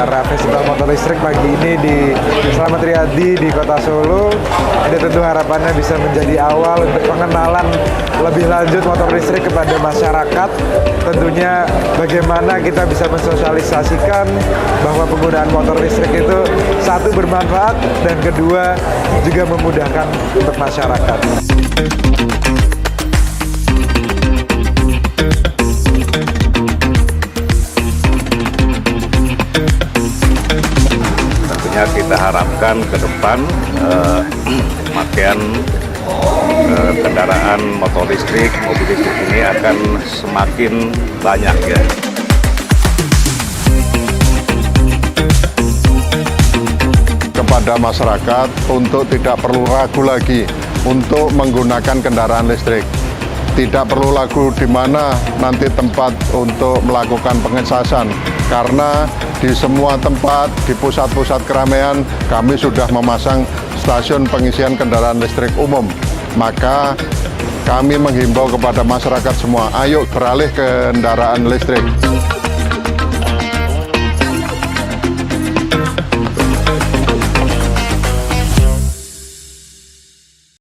acara Festival Motor Listrik pagi ini di Slamet Riyadi di Kota Solo. Ini tentu harapannya bisa menjadi awal untuk pengenalan lebih lanjut motor listrik kepada masyarakat. Tentunya bagaimana kita bisa mensosialisasikan bahwa penggunaan motor listrik itu satu bermanfaat dan kedua juga memudahkan untuk masyarakat. Tentunya kita harapkan ke depan pemakaian kendaraan motor listrik, mobil listrik ini akan semakin banyak ya. Kepada masyarakat untuk tidak perlu ragu lagi untuk menggunakan kendaraan listrik. Tidak perlu ragu di mana nanti tempat untuk melakukan pengecasan, karena di semua tempat, di pusat-pusat keramaian, kami sudah memasang stasiun pengisian kendaraan listrik umum. Maka kami menghimbau kepada masyarakat semua, ayo beralih ke kendaraan listrik.